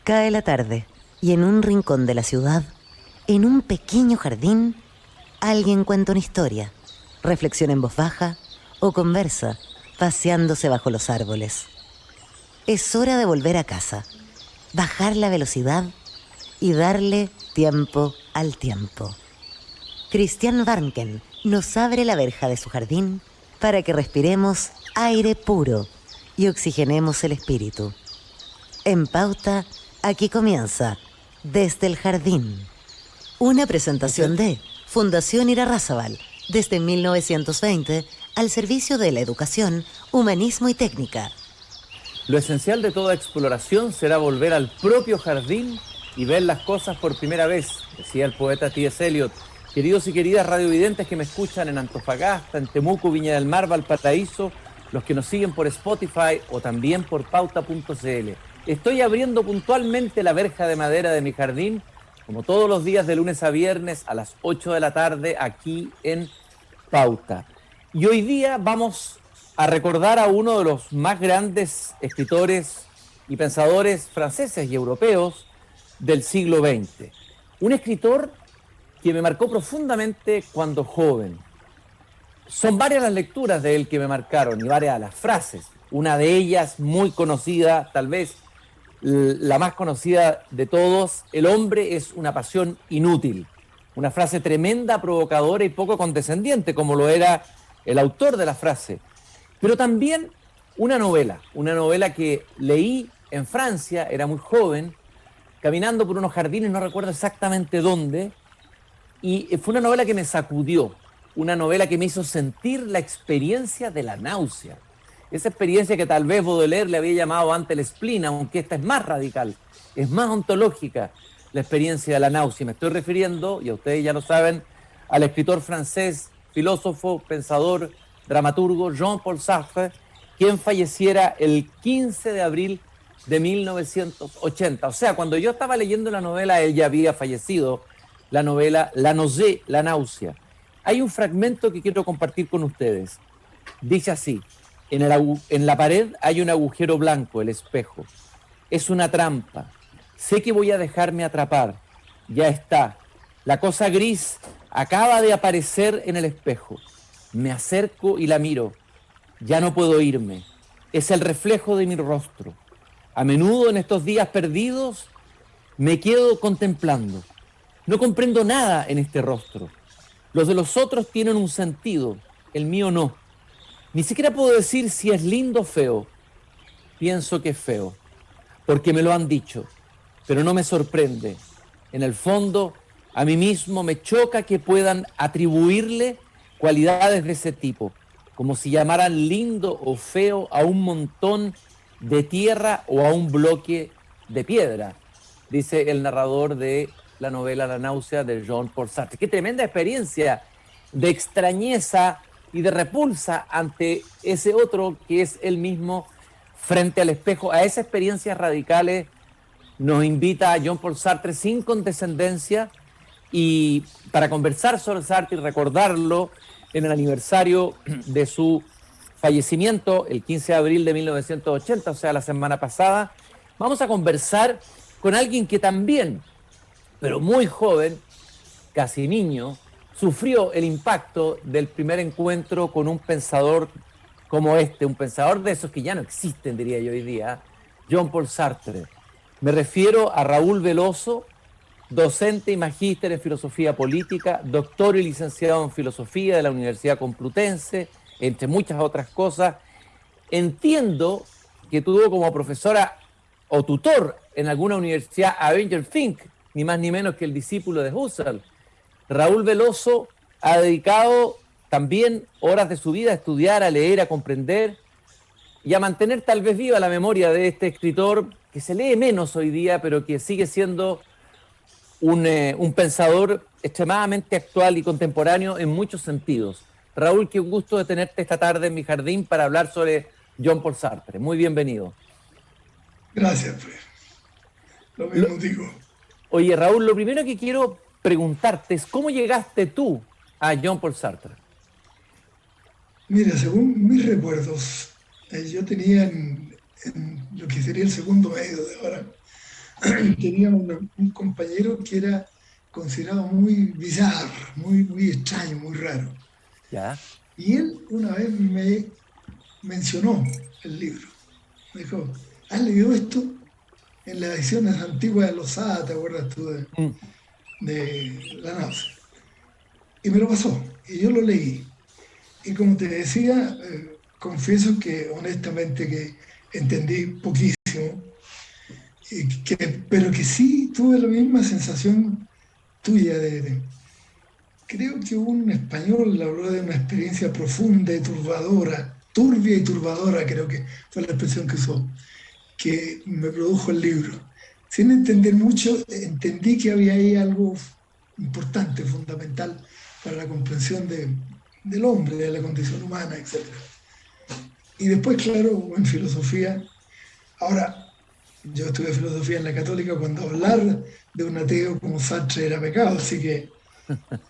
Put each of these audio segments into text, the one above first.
Cae la tarde y en un rincón de la ciudad, en un pequeño jardín, alguien cuenta una historia, reflexiona en voz baja o conversa, paseándose bajo los árboles. Es hora de volver a casa, bajar la velocidad y darle tiempo al tiempo. Christian Warnken nos abre la verja de su jardín para que respiremos aire puro y oxigenemos el espíritu. En Pauta, aquí comienza Desde el Jardín. Una presentación de Fundación Irarrázaval, desde 1920, al servicio de la educación, humanismo y técnica. Lo esencial de toda exploración será volver al propio jardín y ver las cosas por primera vez, decía el poeta T.S. Eliot. Queridos y queridas radiovidentes que me escuchan en Antofagasta, en Temuco, Viña del Mar, Valparaíso, los que nos siguen por Spotify o también por pauta.cl. Estoy abriendo puntualmente la verja de madera de mi jardín, como todos los días de lunes a viernes a las 8 de la tarde aquí en Pauta. Y hoy día vamos a recordar a uno de los más grandes escritores y pensadores franceses y europeos del siglo XX. Un escritor que me marcó profundamente cuando joven. Son varias las lecturas de él que me marcaron y varias las frases. Una de ellas muy conocida, tal vez la más conocida de todos: el hombre es una pasión inútil. Una frase tremenda, provocadora y poco condescendiente, como lo era el autor de la frase. Pero también una novela que leí en Francia, era muy joven, caminando por unos jardines, no recuerdo exactamente dónde, y fue una novela que me sacudió, una novela que me hizo sentir la experiencia de la náusea. Esa experiencia que tal vez Baudelaire le había llamado antes el spleen, aunque esta es más radical, es más ontológica, la experiencia de la náusea. Me estoy refiriendo, y ustedes ya lo saben, al escritor francés, filósofo, pensador, dramaturgo Jean-Paul Sartre, quien falleciera el 15 de abril de 1980. O sea, cuando yo estaba leyendo la novela, él ya había fallecido. La novela La nausée, la náusea. Hay un fragmento que quiero compartir con ustedes. Dice así: en la pared hay un agujero blanco, el espejo. Es una trampa. Sé que voy a dejarme atrapar. Ya está. La cosa gris acaba de aparecer en el espejo. Me acerco y la miro. Ya no puedo irme. Es el reflejo de mi rostro. A menudo en estos días perdidos me quedo contemplando. No comprendo nada en este rostro. Los de los otros tienen un sentido, el mío no. Ni siquiera puedo decir si es lindo o feo. Pienso que es feo, porque me lo han dicho, pero no me sorprende. En el fondo, a mí mismo me choca que puedan atribuirle cualidades de ese tipo, como si llamaran lindo o feo a un montón de tierra o a un bloque de piedra, dice el narrador de la novela La náusea de Jean-Paul Sartre. Qué tremenda experiencia de extrañeza y de repulsa ante ese otro que es él mismo frente al espejo. A esas experiencias radicales nos invita a Jean-Paul Sartre sin condescendencia, y para conversar sobre Sartre y recordarlo en el aniversario de su fallecimiento, el 15 de abril de 1980, o sea, la semana pasada, vamos a conversar con alguien que también, pero muy joven, casi niño, sufrió el impacto del primer encuentro con un pensador como este, un pensador de esos que ya no existen, diría yo hoy día, Jean-Paul Sartre. Me refiero a Raúl Veloso, docente y magíster en filosofía política, doctor y licenciado en filosofía de la Universidad Complutense, entre muchas otras cosas. Entiendo que tuvo como profesora o tutor en alguna universidad a Benjamin Fink, ni más ni menos que el discípulo de Husserl. Raúl Veloso ha dedicado también horas de su vida a estudiar, a leer, a comprender y a mantener tal vez viva la memoria de este escritor que se lee menos hoy día, pero que sigue siendo un pensador extremadamente actual y contemporáneo en muchos sentidos. Raúl, qué gusto de tenerte esta tarde en mi jardín para hablar sobre Jean-Paul Sartre. Muy bienvenido. Gracias, Fred. Lo mismo digo. Oye, Raúl, lo primero que quiero preguntarte es ¿cómo llegaste tú a Jean-Paul Sartre? Mira, según mis recuerdos, yo tenía en lo que sería el segundo medio de ahora, tenía un compañero que era considerado muy bizarro, muy extraño, muy raro. ¿Ya? Y él una vez me mencionó el libro. Me dijo, ¿has leído esto? En las ediciones antiguas de Losada, ¿te acuerdas tú Mm. de La Náusea? Y me lo pasó, y yo lo leí. Y como te decía, confieso que honestamente que entendí poquísimo, pero que sí tuve la misma sensación tuya creo que un español habló de una experiencia profunda y turbadora, turbia y turbadora, creo que fue la expresión que usó, que me produjo el libro. Sin entender mucho, entendí que había ahí algo importante, fundamental para la comprensión del hombre, de la condición humana, etc. Y después, claro, en filosofía, ahora yo estudié filosofía en la Católica cuando hablar de un ateo como Sartre era pecado, así que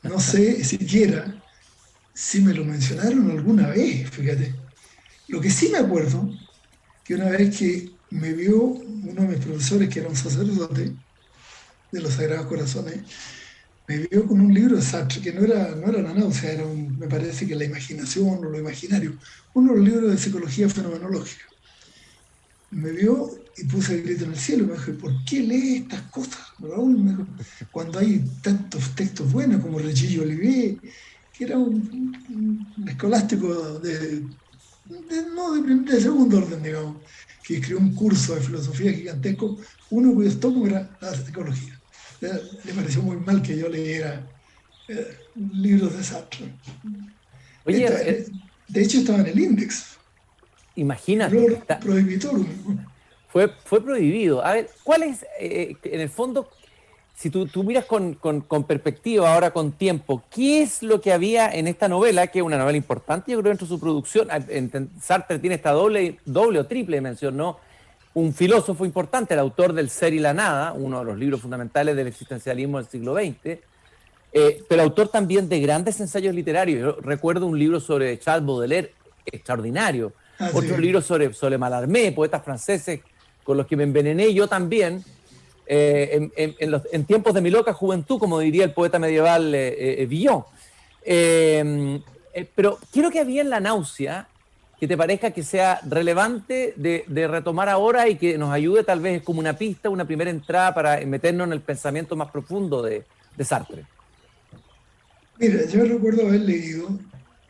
no sé siquiera si me lo mencionaron alguna vez, fíjate. Lo que sí me acuerdo, que una vez que me vio uno de mis profesores, que era un sacerdote de los Sagrados Corazones, me vio con un libro de Sartre, que no era la náusea, me parece que la imaginación o lo imaginario, uno de los libros de psicología fenomenológica. Me vio y puse el grito en el cielo, me dijo, ¿por qué lee estas cosas, Raúl? Me dijo, cuando hay tantos textos buenos como Regillo Olivier, que era un escolástico no de segundo orden, digamos, que escribió un curso de filosofía gigantesco, uno cuyos tomos era la psicología. Le pareció muy mal que yo leyera libros de Sartre. Oye, De hecho, estaba en el Index, y imagínate, luego Prohibitorum. fue prohibido. A ver, ¿cuál es, en el fondo, si tú miras con perspectiva, ahora con tiempo, qué es lo que había en esta novela, que es una novela importante, yo creo, dentro de su producción? Sartre tiene esta doble o triple dimensión, ¿no? Un filósofo importante, el autor del Ser y la Nada, uno de los libros fundamentales del existencialismo del siglo XX, pero autor también de grandes ensayos literarios. Yo recuerdo un libro sobre Charles Baudelaire extraordinario, otro Así, libro sobre Mallarmé, poetas franceses con los que me envenené yo también, en tiempos de mi loca juventud, como diría el poeta medieval Villon. Pero quiero que había en La Náusea que te parezca que sea relevante de retomar ahora y que nos ayude tal vez como una pista, una primera entrada para meternos en el pensamiento más profundo de Sartre. mira, yo recuerdo haber leído,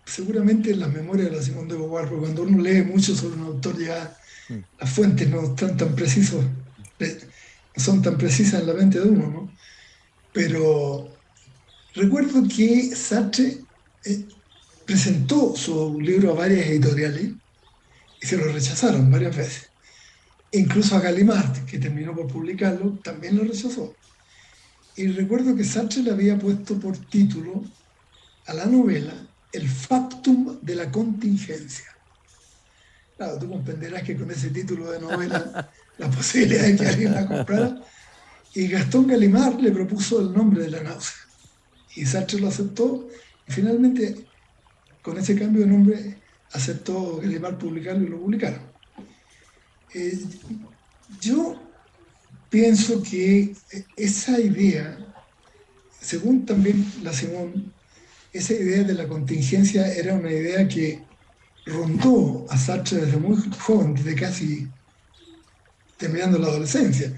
seguramente en las memorias de la Simone de Beauvoir, porque cuando uno lee mucho sobre un autor ya Mm. las fuentes no están tan precisos, no son tan precisas en la mente de uno, ¿no? Pero recuerdo que Sartre presentó su libro a varias editoriales y se lo rechazaron varias veces. E incluso a Gallimard, que terminó por publicarlo, también lo rechazó. Y recuerdo que Sartre le había puesto por título a la novela El factum de la contingencia. Claro, tú comprenderás que con ese título de novela la posibilidad de que alguien la comprara. Y Gastón Gallimard le propuso el nombre de La Náusea. Y Sartre lo aceptó. Y finalmente, con ese cambio de nombre, aceptó Gallimard publicarlo y lo publicaron. Eh, yo pienso que esa idea, según también la Simón, esa idea de la contingencia era una idea que rondó a Sartre desde muy joven, desde casi terminando la adolescencia.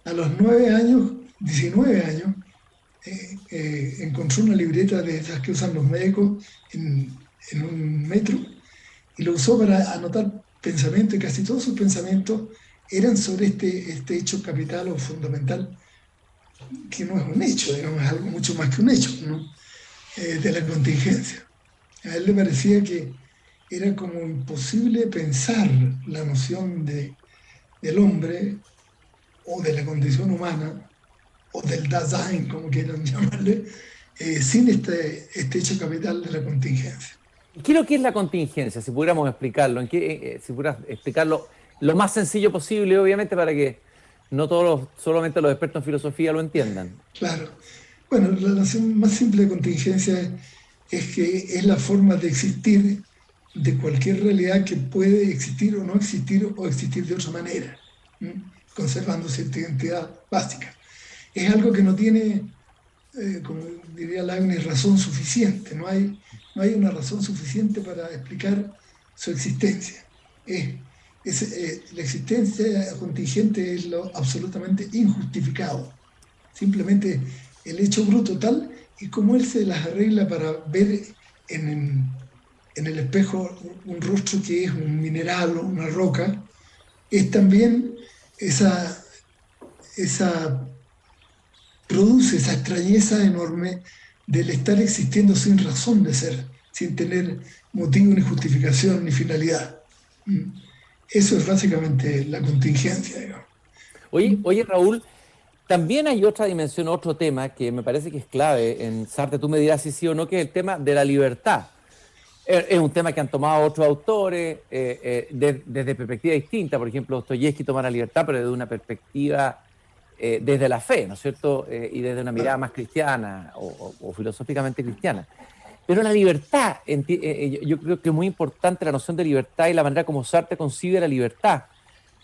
A los 9 años, 19 años, encontró una libreta de esas que usan los médicos en un metro y lo usó para anotar pensamientos, y casi todos sus pensamientos eran sobre este hecho capital o fundamental, que no es un hecho, digamos, es algo mucho más que un hecho, ¿no? De la contingencia. A él le parecía que era como imposible pensar la noción del hombre o de la condición humana o del Dasein, como quieran llamarle, sin este hecho capital de la contingencia. ¿Qué es lo que es la contingencia? Si pudiéramos explicarlo, si pudieras explicarlo lo más sencillo posible, obviamente, para que no solamente los expertos en filosofía lo entiendan. Claro. Bueno, la noción más simple de contingencia es que es la forma de existir de cualquier realidad que puede existir o no existir o existir de otra manera. ¿Mm? conservando cierta identidad básica. Es algo que no tiene, como diría Leibniz, razón suficiente. No hay una razón suficiente para explicar su existencia. La existencia contingente es lo absolutamente injustificado. Simplemente el hecho bruto tal y como él se las arregla para ver en, en el espejo un rostro que es un mineral o una roca, es también esa, esa produce esa extrañeza enorme del estar existiendo sin razón de ser, sin tener motivo ni justificación ni finalidad. Eso es básicamente la contingencia, digamos. Oye, Raúl, también hay otra dimensión, otro tema que me parece que es clave en Sartre, tú me dirás si sí o no, que es el tema de la libertad. Es un tema que han tomado otros autores desde perspectivas distintas. Por ejemplo, Dostoyevsky toma la libertad, pero desde una perspectiva desde la fe, ¿no es cierto? Y desde una mirada más cristiana o filosóficamente cristiana. Pero la libertad, yo creo que es muy importante la noción de libertad y la manera como Sartre concibe la libertad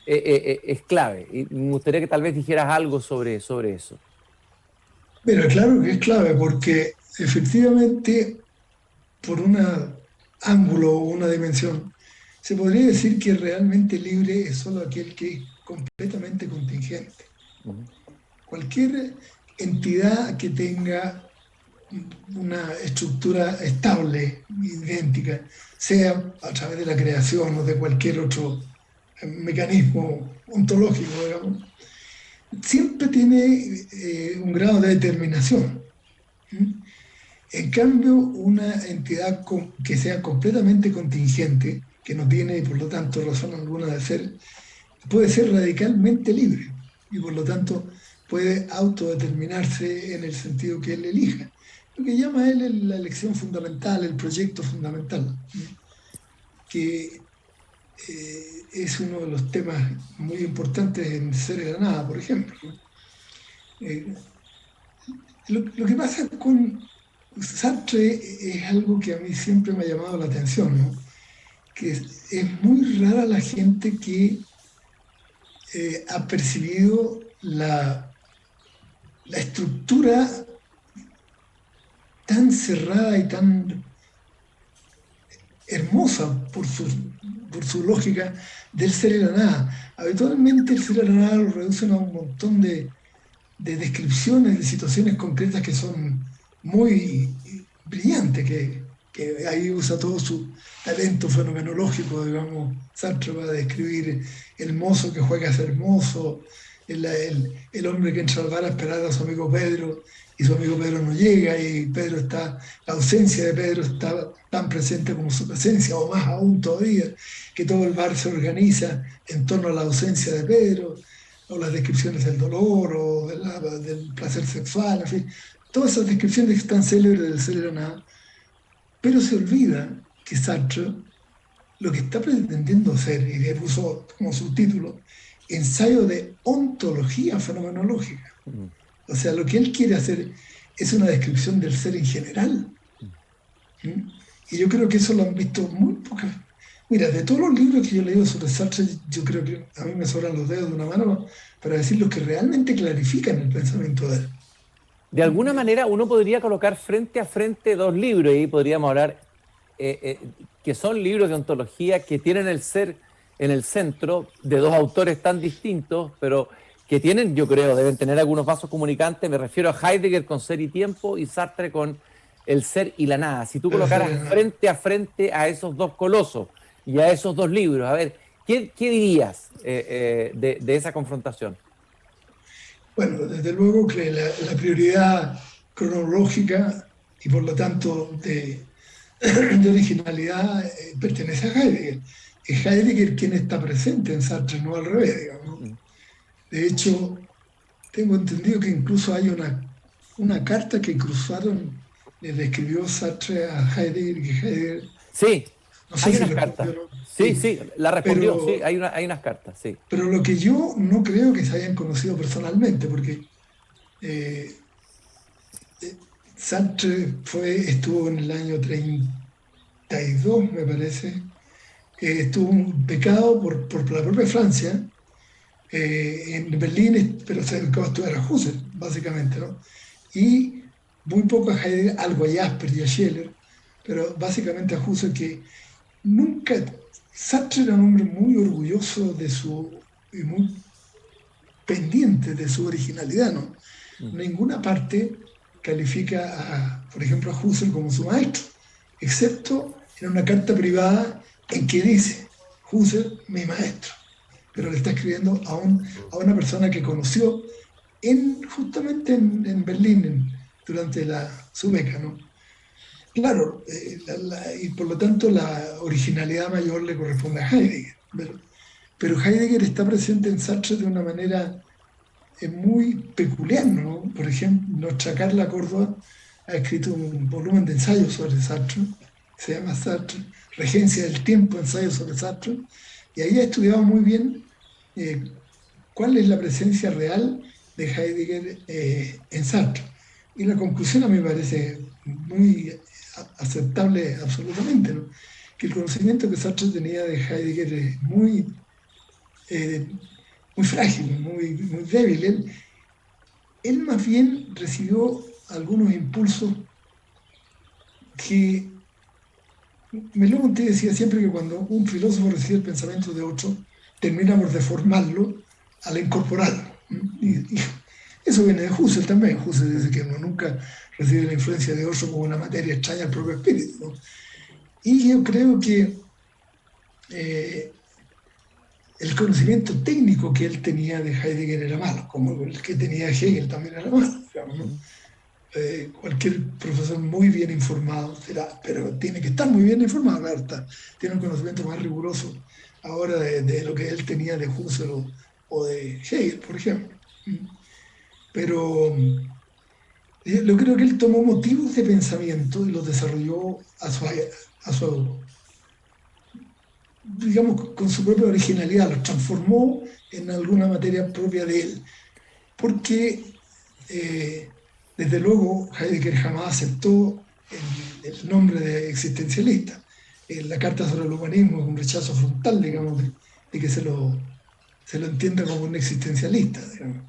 es clave. Y me gustaría que tal vez dijeras algo sobre eso. Pero claro que es clave porque efectivamente por un ángulo o una dimensión, se podría decir que realmente libre es solo aquel que es completamente contingente. Uh-huh. Cualquier entidad que tenga una estructura estable, idéntica, sea a través de la creación o de cualquier otro mecanismo ontológico, digamos, siempre tiene un grado de determinación. En cambio, una entidad que sea completamente contingente, que no tiene por lo tanto razón alguna de ser, puede ser radicalmente libre y por lo tanto puede autodeterminarse en el sentido que él elija. Lo que llama él la elección fundamental, el proyecto fundamental, que es uno de los temas muy importantes en Ser de la Nada, por ejemplo. Eh, lo que pasa con Sartre es algo que a mí siempre me ha llamado la atención, ¿no? Que es muy rara la gente que ha percibido la estructura tan cerrada y tan hermosa por su lógica del ser y la nada. Habitualmente el ser y la nada lo reducen a un montón de descripciones de situaciones concretas que son muy brillantes, que ahí usa todo su talento fenomenológico, digamos. Sartre va a describir el mozo que juega a ser mozo, el hombre que entra al bar a esperar a su amigo Pedro y su amigo Pedro no llega y la ausencia de Pedro está tan presente como su presencia, o más aún todavía, que todo el bar se organiza en torno a la ausencia de Pedro, o las descripciones del dolor o del placer sexual, en fin, todas esas descripciones que están célebres del ser y la nada, pero se olvida que Sartre lo que está pretendiendo hacer, y le puso como subtítulo, ensayo de ontología fenomenológica. O sea, lo que él quiere hacer es una descripción del ser en general. Y yo creo que eso lo han visto muy pocas. Mira, de todos los libros que yo he leído sobre Sartre, yo creo que a mí me sobran los dedos de una mano para decir los que realmente clarifican el pensamiento de él. De alguna manera uno podría colocar frente a frente dos libros y podríamos hablar que son libros de ontología que tienen el ser en el centro de dos autores tan distintos, pero que tienen, yo creo, deben tener algunos vasos comunicantes. Me refiero a Heidegger con Ser y Tiempo y Sartre con El Ser y la Nada. Si tú colocaras frente a esos dos colosos y a esos dos libros, a ver, ¿qué dirías de esa confrontación? Bueno, desde luego que la prioridad cronológica y por lo tanto de originalidad pertenece a Heidegger. Es Heidegger quien está presente en Sartre, no al revés, digamos. De hecho, tengo entendido que incluso hay una carta que cruzaron, le escribió Sartre a Heidegger, que Heidegger, sí, no sé hay si unas cartas. respondió o no. Sí, la respondió, Pero, sí, hay unas cartas, sí. pero lo que yo no creo que se hayan conocido personalmente, porque eh, Sartre estuvo en el año 32, me parece, estuvo becado por la propia Francia, en Berlín, pero se dedicó a estudiar a Husserl, básicamente, ¿no? Y muy poco a Heidegger, algo a Jasper y a Scheler, pero básicamente a Husserl, que nunca... Sartre era un hombre muy orgulloso de y muy pendiente de su originalidad, ¿no? Ninguna parte califica, por ejemplo, a Husserl como su maestro, excepto en una carta privada en que dice, Husserl, mi maestro, pero le está escribiendo a una persona que conoció justamente en Berlín durante su beca, ¿no? Claro, y por lo tanto la originalidad mayor le corresponde a Heidegger, pero Heidegger está presente en Sartre de una manera muy peculiar, ¿no? Por ejemplo, nuestra Carla Córdoba ha escrito un volumen de ensayos sobre Sartre, se llama Sartre, Regencia del Tiempo, ensayos sobre Sartre, y ahí ha estudiado muy bien cuál es la presencia real de Heidegger en Sartre. Y la conclusión a mí me parece muy aceptable absolutamente, ¿no? Que el conocimiento que Sartre tenía de Heidegger es muy frágil, muy débil. Él más bien recibió algunos impulsos que Merleau-Ponty decía siempre que cuando un filósofo recibe el pensamiento de otro, termina por deformarlo al incorporarlo. Y eso viene de Husserl también. Husserl dice que uno nunca recibe la influencia de otro como una materia extraña al propio espíritu, ¿no? Y yo creo que el conocimiento técnico que él tenía de Heidegger era malo, como el que tenía Hegel también era malo, digamos, ¿no? Cualquier profesor muy bien informado será, pero tiene que estar muy bien informado, claro, tiene un conocimiento más riguroso ahora de lo que él tenía de Husserl o de Hegel, por ejemplo. Pero yo creo que él tomó motivos de pensamiento y los desarrolló a su digamos, con su propia originalidad, los transformó en alguna materia propia de él. Porque, desde luego, Heidegger jamás aceptó el nombre de existencialista. La Carta sobre el Humanismo es un rechazo frontal, digamos, de que se lo entienda como un existencialista, digamos.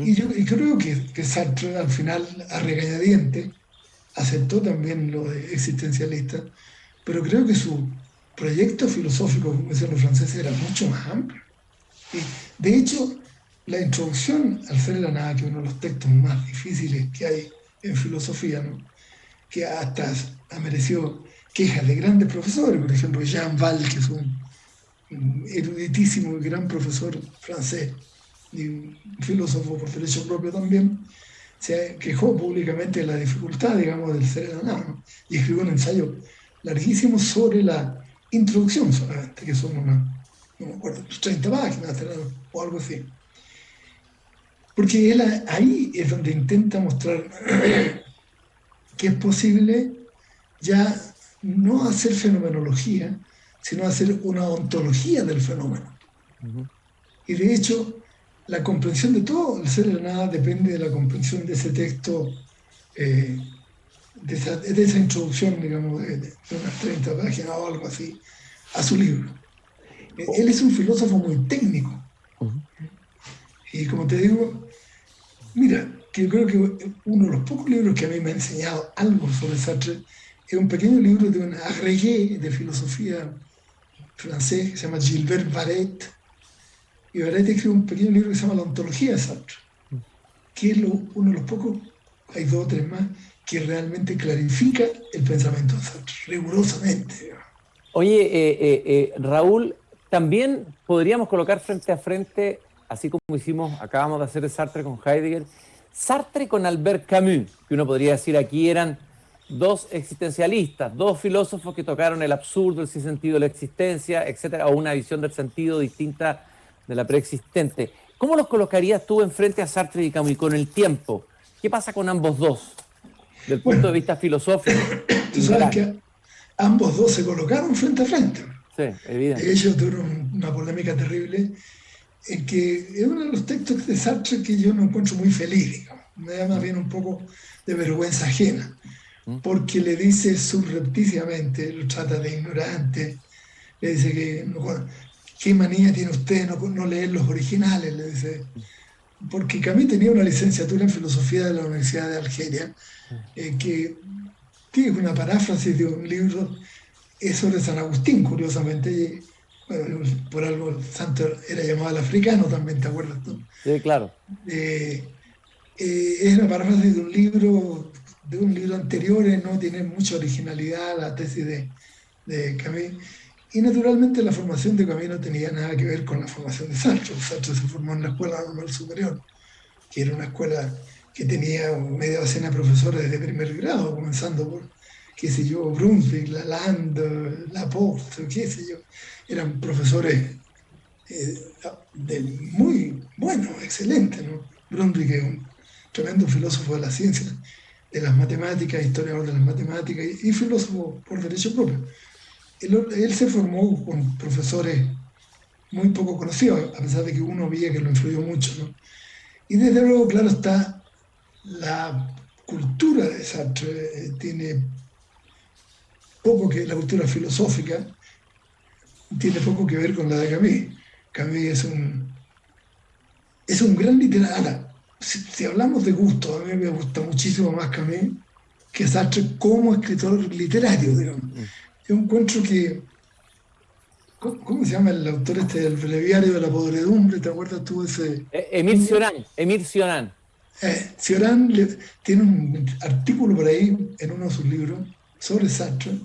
Y creo que Sartre, al final, a regañadientes, aceptó también lo de existencialista, pero creo que su proyecto filosófico, como dicen los franceses, era mucho más amplio. Y, de hecho, la introducción al Ser y la Nada, que es uno de los textos más difíciles que hay en filosofía, ¿no? Que hasta ha merecido quejas de grandes profesores, por ejemplo, Jean Val, que es un eruditísimo y gran profesor francés, y un filósofo por derecho propio también, se quejó públicamente de la dificultad, digamos, del Ser y la Nada, ¿no? Y escribió un ensayo larguísimo sobre la introducción solamente, que son no me acuerdo, 30 páginas o algo así. Porque él ahí es donde intenta mostrar que es posible ya no hacer fenomenología, sino hacer una ontología del fenómeno. Y de hecho, la comprensión de todo el ser y la nada depende de la comprensión de ese texto, de esa introducción, digamos, de unas 30 páginas o algo así, a su libro. Él es un filósofo muy técnico. Y como te digo, mira, que yo creo que uno de los pocos libros que a mí me ha enseñado algo sobre Sartre es un pequeño libro de un agrégé de filosofía francés que se llama Gilbert Varette. Y Varette escribe un pequeño libro que se llama La ontología de Sartre, que es uno de los pocos, hay 2 o 3 más, que realmente clarifica el pensamiento de Sartre, rigurosamente. Oye, Raúl, también podríamos colocar frente a frente, así como acabamos de hacer de Sartre con Heidegger, Sartre con Albert Camus, que uno podría decir aquí eran 2 existencialistas, 2 filósofos que tocaron el absurdo, el sinsentido de la existencia, etcétera, o una visión del sentido distinta de la preexistente. ¿Cómo los colocarías tú enfrente a Sartre y Camus con el tiempo? ¿Qué pasa con ambos dos, del punto de vista filosófico? Tú sabes que ambos dos se colocaron frente a frente. Sí, evidente. De hecho, tuvieron una polémica terrible en que es uno de los textos de Sartre que yo no encuentro muy feliz, digamos. Me da más bien un poco de vergüenza ajena, porque le dice subrepticiamente, lo trata de ignorante, le dice que ¿qué manía tiene usted no leer los originales? Le dice. Porque Camus tenía una licenciatura en filosofía de la Universidad de Argelia, que es una paráfrasis de un libro, es sobre San Agustín, curiosamente. Y, bueno, por algo el santo era llamado el africano también, ¿te acuerdas tú? Sí, claro. Eh, es una paráfrasis de un libro anterior, no tiene mucha originalidad la tesis de Camus. Y naturalmente la formación de Camus no tenía nada que ver con la formación de Sartre. Sartre se formó en la Escuela Normal Superior, que era una escuela que tenía media docena de profesores de primer grado, comenzando por, qué sé yo, Brunswick, Lalande, Laporte, qué sé yo. Eran profesores muy buenos, excelentes, ¿no? Brunswick es un tremendo filósofo de la ciencia, de las matemáticas, historiador de las matemáticas y filósofo por derecho propio. Él se formó con profesores muy poco conocidos, a pesar de que uno veía que lo influyó mucho, ¿no? Y desde luego, claro está, la cultura de Sartre tiene poco que, la cultura filosófica tiene poco que ver con la de Camus. Camus es un gran literato. Ahora, si hablamos de gusto, a mí me gusta muchísimo más Camus que Sartre como escritor literario, digamos. Yo encuentro que, ¿cómo se llama el autor este del breviario de la podredumbre? ¿Te acuerdas tú de ese? Emir Cioran. Cioran tiene un artículo por ahí en uno de sus libros sobre Sartre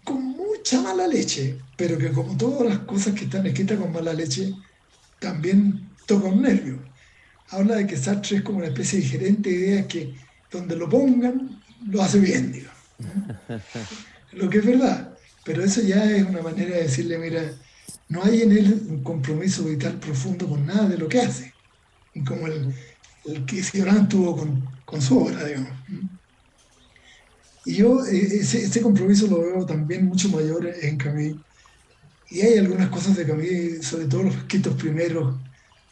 con mucha mala leche, pero que como todas las cosas que están escritas con mala leche, también toca un nervio. Habla de que Sartre es como una especie de gerente de ideas que donde lo pongan, lo hace bien, digamos, ¿no? Lo que es verdad, pero eso ya es una manera de decirle, mira, no hay en él un compromiso vital profundo con nada de lo que hace, como el que Cioran tuvo con su obra, digamos. Y yo ese compromiso lo veo también mucho mayor en Camus. Y hay algunas cosas de Camus, sobre todo los escritos primeros,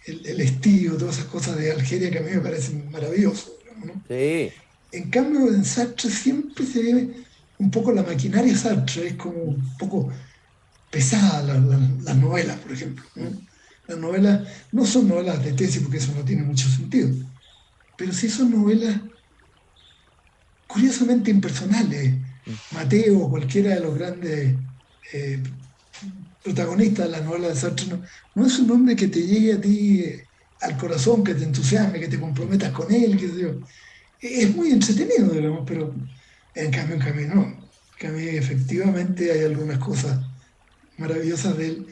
el estío, todas esas cosas de Algeria que a mí me parecen maravillosas, ¿no? Sí. En cambio, en Sartre siempre se ve un poco la maquinaria Sartre, es como un poco pesada las novelas, por ejemplo, ¿no? Las novelas no son novelas de tesis porque eso no tiene mucho sentido, pero sí son novelas curiosamente impersonales. Mateo o cualquiera de los grandes eh, protagonistas de la novela de Sartre no es un hombre que te llegue a ti al corazón, que te entusiasme, que te comprometas con él, qué sé yo. Es muy entretenido, digamos, pero en cambio no. En cambio, efectivamente hay algunas cosas maravillosas de él.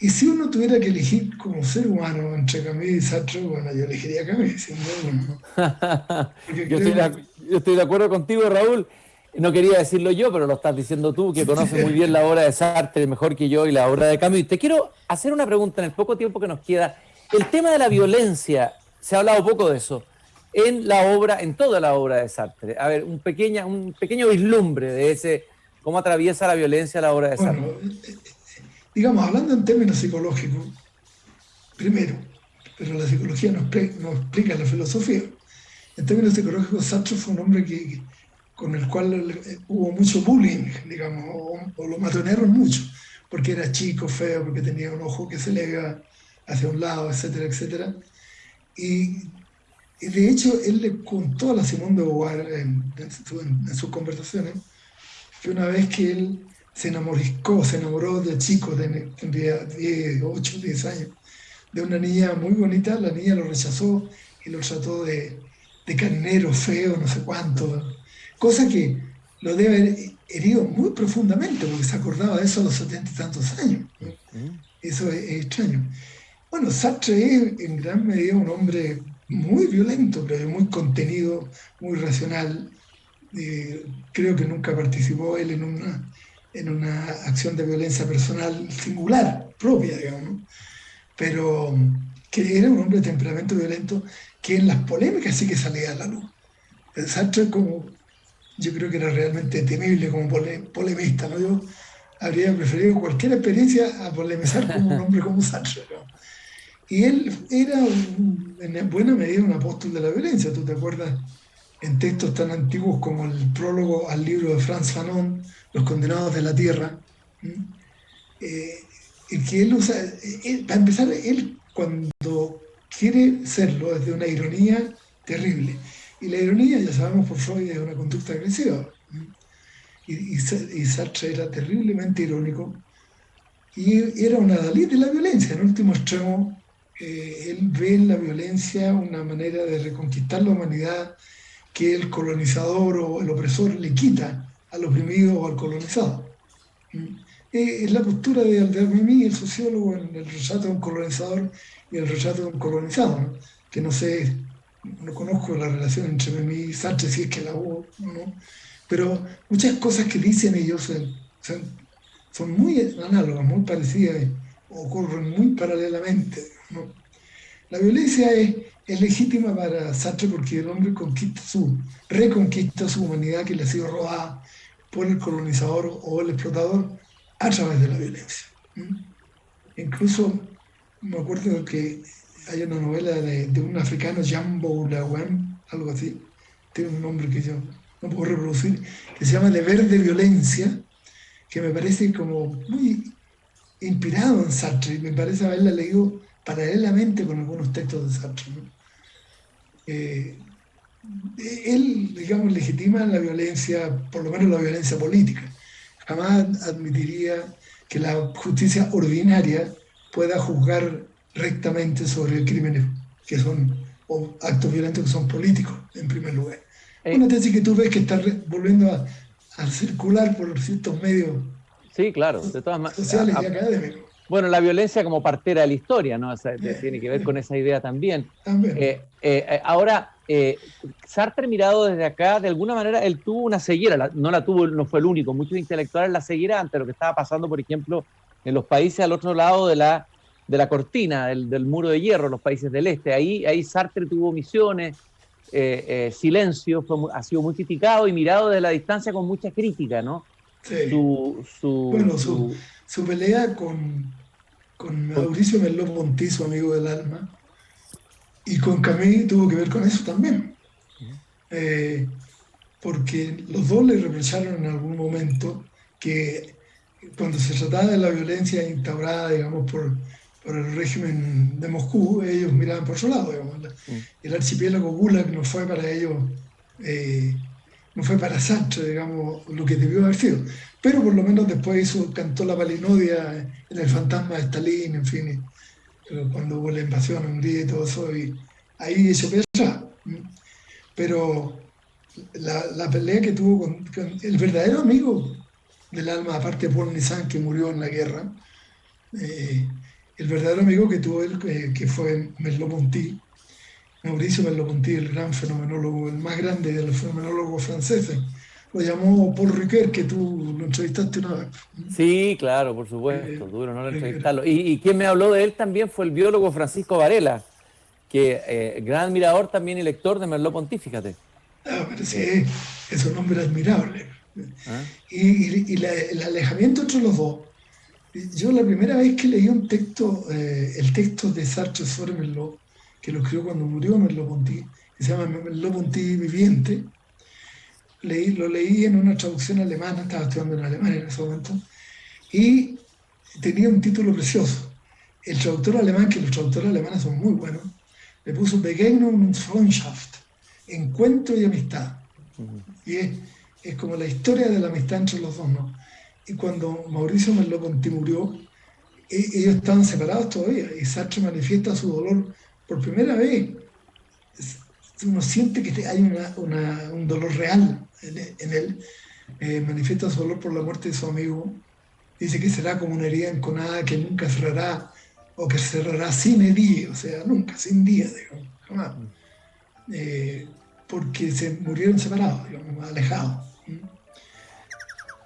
Y si uno tuviera que elegir como ser humano entre Camus y Sartre, bueno, yo elegiría Camus, sin duda, ¿no? Porque Yo estoy creo que yo estoy de acuerdo contigo, Raúl. No quería decirlo yo, pero lo estás diciendo tú, que conoces muy bien la obra de Sartre, mejor que yo, y la obra de Camus. Te quiero hacer una pregunta en el poco tiempo que nos queda. El tema de la violencia, se ha hablado poco de eso, en la obra, en toda la obra de Sartre. A ver, un pequeño vislumbre de ese, cómo atraviesa la violencia la obra de Sartre. bueno, digamos, hablando en términos psicológicos, primero, pero la psicología no explica la filosofía. En términos psicológicos, Sartre fue un hombre con el cual hubo mucho bullying, digamos, o lo matonearon mucho, porque era chico, feo, porque tenía un ojo que se le iba hacia un lado, etcétera, etcétera. Y, y de hecho, él le contó a la Simone de Beauvoir en sus conversaciones que una vez que él se enamoró de chico, tendría 10, 8, 10 años, de una niña muy bonita, la niña lo rechazó y lo trató de carnero feo, no sé cuánto, cosa que lo debe haber herido muy profundamente, porque se acordaba de eso a los 70 y tantos años, ¿no? Eso es extraño. Bueno, Sartre es en gran medida un hombre muy violento, pero muy contenido, muy racional. Creo que nunca participó él en una acción de violencia personal singular, propia, digamos, ¿no? Pero que era un hombre de temperamento violento que en las polémicas sí que salía a la luz. El Sartre como, yo creo que era realmente temible como polemista, ¿no? Yo habría preferido cualquier experiencia a polemizar como un hombre como Sartre, ¿no? Y él era en buena medida un apóstol de la violencia. ¿Tú te acuerdas en textos tan antiguos como el prólogo al libro de Frantz Fanon, Los condenados de la tierra? ¿Mm? y que él usa, para empezar, él cuando quiere serlo es de una ironía terrible. Y la ironía, ya sabemos por Freud, es una conducta agresiva. Y Sartre era terriblemente irónico y era un adalid de la violencia. En último extremo, él ve en la violencia una manera de reconquistar la humanidad que el colonizador o el opresor le quita al oprimido o al colonizado. Es la postura de Albert Memmi, el sociólogo, en el retrato de un colonizador y el retrato de un colonizado, ¿no? Que no sé, no conozco la relación entre Memmi y Sartre, si es que la hubo, ¿no? Pero muchas cosas que dicen ellos son muy análogas, muy parecidas, ocurren muy paralelamente, ¿no? La violencia es legítima para Sartre porque el hombre reconquista su humanidad que le ha sido robada por el colonizador o el explotador a través de la violencia. Incluso me acuerdo que hay una novela de un africano, Jambo Lawem, algo así, tiene un nombre que yo no puedo reproducir, que se llama Deber de Violencia, que me parece como muy inspirado en Sartre, y me parece haberla leído paralelamente con algunos textos de Sartre, ¿no? Él, digamos, legitima la violencia, por lo menos la violencia política. Jamás admitiría que la justicia ordinaria pueda juzgar rectamente sobre crímenes que son, o actos violentos que son políticos, en primer lugar. Una tesis que tú ves que está volviendo a circular por ciertos medios, sí, claro, de todas maneras, sociales y académicos. Bueno, la violencia como partera de la historia, ¿no? O sea, tiene que ver con esa idea también. Ahora, Sartre mirado desde acá, de alguna manera, él tuvo una ceguera, no fue el único, muchos intelectuales la ceguera ante lo que estaba pasando, por ejemplo, en los países al otro lado de la cortina, del muro de hierro, los países del este. Ahí Sartre tuvo omisiones, silencio, ha sido muy criticado y mirado desde la distancia con mucha crítica, ¿no? Sí. Su pelea con Mauricio Merleau-Ponty, su amigo del alma, y con Camus tuvo que ver con eso también. Porque los dos le reprocharon en algún momento que cuando se trataba de la violencia instaurada, digamos, por el régimen de Moscú, ellos miraban por su lado, digamos. El archipiélago Gulag no fue para ellos, no fue para Sartre, digamos, lo que debió haber sido. Pero por lo menos después cantó la palinodia en El fantasma de Stalin, en fin, cuando hubo la invasión a Hungría y todo eso, y ahí echó pie atrás. Pero la pelea que tuvo con el verdadero amigo del alma, aparte de Paul Nizan, que murió en la guerra, el verdadero amigo que tuvo él, que fue Merleau-Ponty, Mauricio Merleau-Ponty, el gran fenomenólogo, el más grande de los fenomenólogos franceses. Lo llamó Paul Ricoeur, que tú lo entrevistaste una vez. Sí, claro, por supuesto, duro no entrevistarlo. Y quien me habló de él también fue el biólogo Francisco Varela, que gran admirador también y lector de Merleau-Ponty, fíjate. Pero sí, es un hombre admirable. Y el alejamiento entre los dos. Yo la primera vez que leí un texto, el texto de Sartre sobre Merleau, que lo escribió cuando murió Merleau-Ponty, que se llama Merleau-Ponty Viviente, lo leí en una traducción alemana, estaba estudiando en Alemania en ese momento, y tenía un título precioso. El traductor alemán, que los traductores alemanes son muy buenos, le puso Begegnung und Freundschaft, encuentro y amistad. Y es como la historia de la amistad entre los dos, ¿no? Y cuando Mauricio Merleau-Ponty murió, ellos estaban separados todavía, y Sartre manifiesta su dolor por primera vez. Uno siente que hay un dolor real en él. Manifiesta su dolor por la muerte de su amigo. Dice que será como una herida enconada que nunca cerrará, o que cerrará sin herida, o sea, nunca, sin día, digamos, jamás. Porque se murieron separados, digamos, alejados.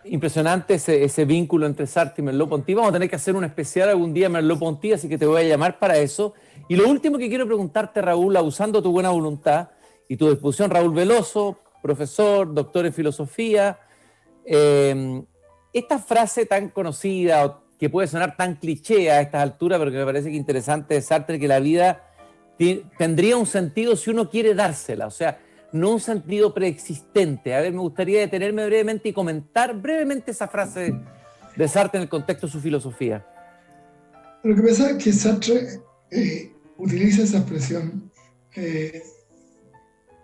Impresionante ese vínculo entre Sartre y Merleau-Ponty. Vamos a tener que hacer un especial algún día Merleau-Ponty, así que te voy a llamar para eso. Y lo último que quiero preguntarte, Raúl, abusando tu buena voluntad y tu disposición, Raúl Veloso, profesor, doctor en filosofía, esta frase tan conocida, que puede sonar tan cliché a estas alturas, pero que me parece que interesante de Sartre, que la vida tendría un sentido si uno quiere dársela, o sea, no un sentido preexistente. A ver, me gustaría detenerme brevemente y comentar brevemente esa frase de Sartre en el contexto de su filosofía. Lo que pasa es que Sartre utiliza esa expresión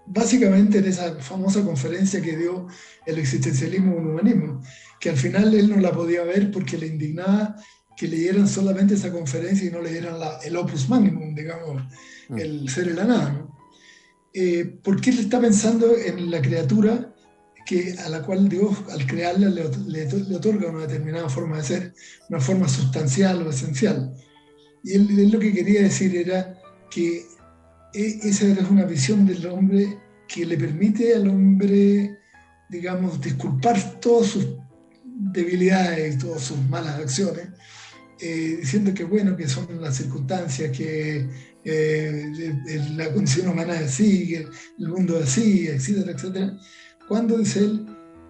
básicamente en esa famosa conferencia que dio el existencialismo y el humanismo, que al final él no la podía ver porque le indignaba que leyeran solamente esa conferencia y no leyeran el opus magnum, digamos, el ser y la nada, ¿no? Porque él está pensando en la criatura a la cual Dios, al crearla, le otorga una determinada forma de ser, una forma sustancial o esencial. Y él lo que quería decir era que esa era una visión del hombre que le permite al hombre, digamos, disculpar todas sus debilidades y todas sus malas acciones, diciendo que bueno, que son las circunstancias, que la condición humana es así, que el mundo es así, etcétera, etcétera. Cuando dice él,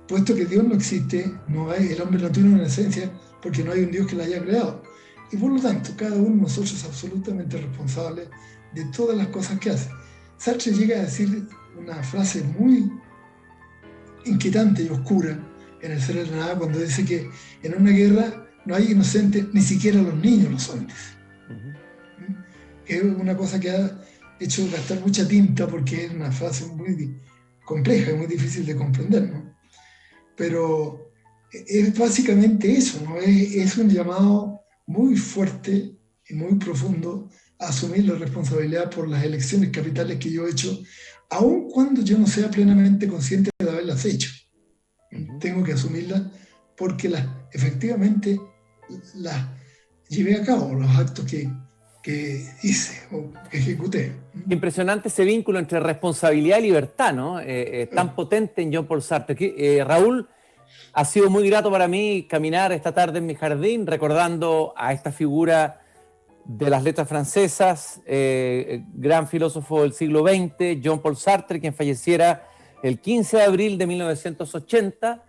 puesto que Dios no existe, el hombre no tiene una esencia porque no hay un Dios que la haya creado. Y por lo tanto, cada uno de nosotros es absolutamente responsable de todas las cosas que hace. Sartre llega a decir una frase muy inquietante y oscura en El ser y la nada, cuando dice que en una guerra no hay inocentes, ni siquiera los niños lo son. Es una cosa que ha hecho gastar mucha tinta porque es una frase muy compleja y muy difícil de comprender, ¿no? Pero es básicamente eso, ¿no? Es un llamado muy fuerte y muy profundo a asumir la responsabilidad por las elecciones capitales que yo he hecho, aun cuando yo no sea plenamente consciente de haberlas hecho. Tengo que asumirlas porque efectivamente las llevé a cabo, los actos que hice o que ejecuté. Impresionante ese vínculo entre responsabilidad y libertad, ¿no? Tan potente en Jean-Paul Sartre. Raúl, ha sido muy grato para mí caminar esta tarde en mi jardín recordando a esta figura de las letras francesas, gran filósofo del siglo XX, Jean-Paul Sartre, quien falleciera el 15 de abril de 1980.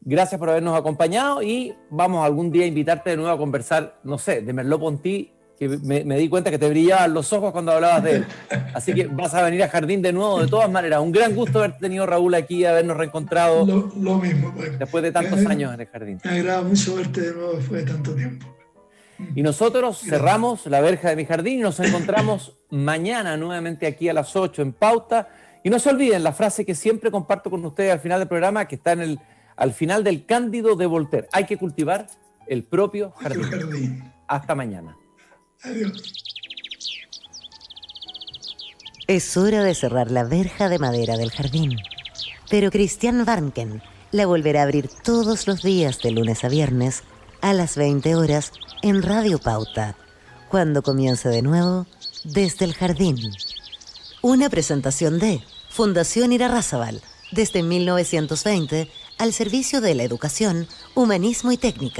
Gracias por habernos acompañado y vamos algún día a invitarte de nuevo a conversar, no sé, de Merleau-Ponty, que me di cuenta que te brillaban los ojos cuando hablabas de él. Así que vas a venir a Jardín de nuevo, de todas maneras. Un gran gusto haberte tenido, Raúl, aquí, habernos reencontrado. Lo mismo, pues. Después de tantos años en el Jardín. Me agrada mucho verte de nuevo después de tanto tiempo. Y nosotros cerramos la verja de mi jardín y nos encontramos mañana nuevamente aquí a las 8 en Pauta. Y no se olviden la frase que siempre comparto con ustedes al final del programa, que está al final del Cándido de Voltaire. Hay que cultivar el propio jardín. Hasta mañana. Adiós. Es hora de cerrar la verja de madera del jardín. Pero Christian Warnken la volverá a abrir todos los días de lunes a viernes a las 20 horas en Radio Pauta, cuando comience de nuevo Desde el Jardín. Una presentación de Fundación Irarrázaval, desde 1920 al servicio de la educación, humanismo y técnica.